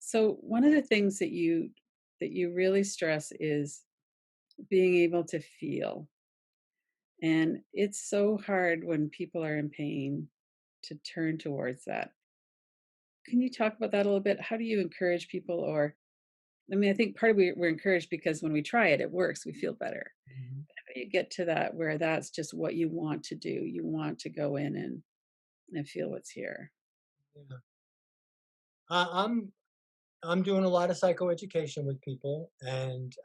So one of the things that you really stress is being able to feel. And it's so hard when people are in pain to turn towards that. Can you talk about that a little bit? How do you encourage people? Or, I mean, I think part of we're encouraged because when we try it, it works, we feel better. Mhm. How do you get to that where that's just what you want to do? You want to go in and feel what's here. Yeah. I I'm doing a lot of psychoeducation with people, and,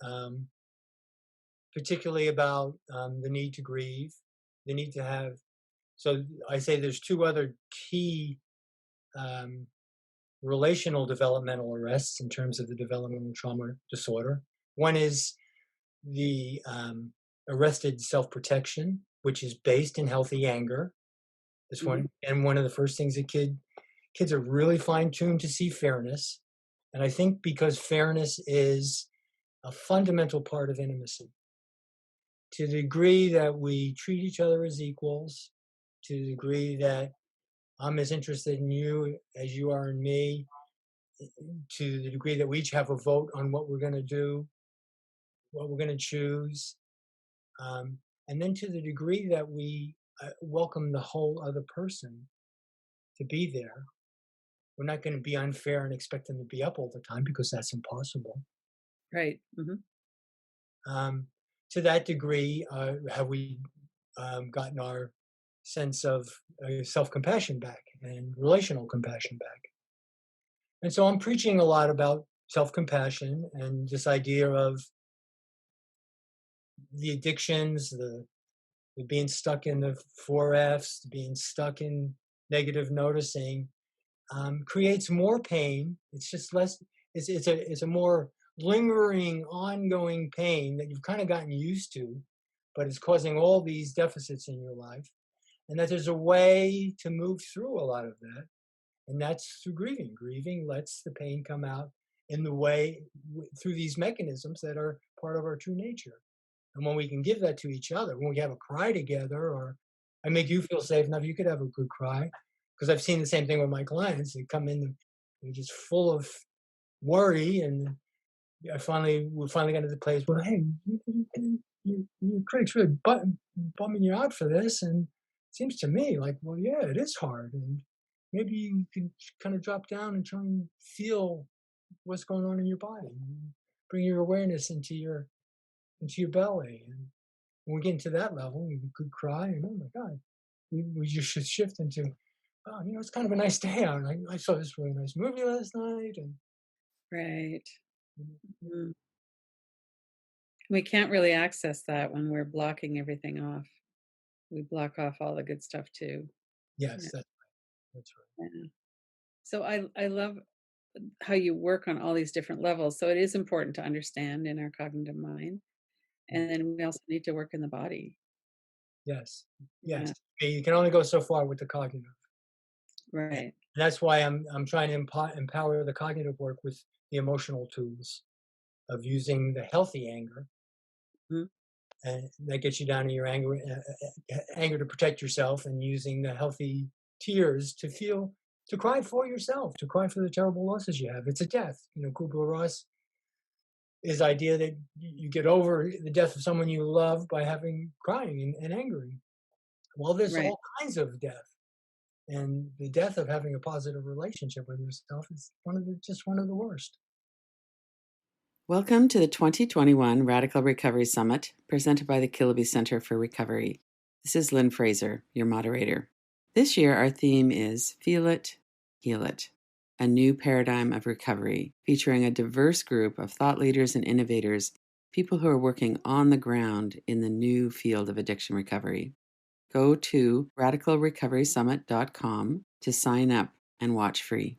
particularly about, the need to grieve, the need to have so I say there's 2 other key, um, relational developmental arrests in terms of the developmental trauma disorder. One is the, arrested self-protection, which is based in healthy anger. This Mhm. one and one of the first things kids are really fine-tuned to see fairness, and I think because fairness is a fundamental part of intimacy. To the degree that we treat each other as equals, to the degree that I'm as interested in you as you are in me, to the degree that we each have a vote on what we're going to do, what we're going to choose, and then to the degree that we welcome the whole other person to be there. We're not going to be unfair and expect them to be up all the time because that's impossible. Right. Hmm. Um, to that degree, have we gotten our sense of self compassion back and relational compassion back? And so I'm preaching a lot about self compassion and this idea of the addictions, the being stuck in the 4 Fs, being stuck in negative noticing, creates more pain. It's just less. It's a more lingering, ongoing pain that you've kind of gotten used to, but it's causing all these deficits in your life. And that there's a way to move through a lot of that, and that's through grieving. Grieving lets the pain come out in the way through these mechanisms that are part of our true nature. And when we can give that to each other, when we have a cry together, or I make you feel safe enough, you could have a good cry. Because I've seen the same thing with my clients. They come in, they're just full of worry, and we finally got to the place where, hey, your critic's really bumming you out for this, and it seems to me like, well, yeah, it is hard, and maybe you can kind of drop down and try and feel what's going on in your body, and bring your awareness into your belly, and when we get into that level, we could cry, and oh my God, we just should shift into, oh, it's kind of a nice day out. I saw this really nice movie last night, and Right. mm, Mhm. We can't really access that when we're blocking everything off. We block off all the good stuff too. yes, Yeah. that's right. Yeah. So I love how you work on all these different levels. So it is important to understand in our cognitive mind, Mm, and then we also need to work in the body. yes, Yeah. yes. You can only go so far with the cognitive. And Right. that's why I'm trying to empower the cognitive work with the emotional tools of using the healthy anger, Mhm. and that gets you down to your anger to protect yourself, and using the healthy tears to cry for yourself, to cry for the terrible losses you have. It's a death. Kubler Ross, his idea that you get over the death of someone you love by having crying and angering. Well, there's Right. all kinds of death. And the death of having a positive relationship with yourself is just one of the worst. Welcome to the 2021 Radical Recovery Summit, presented by the Kiloby Center for Recovery. This is Lynn Fraser, your moderator. This year, our theme is Feel It, Heal It, a new paradigm of recovery, featuring a diverse group of thought leaders and innovators, people who are working on the ground in the new field of addiction recovery. Go to radicalrecoverysummit.com to sign up and watch free.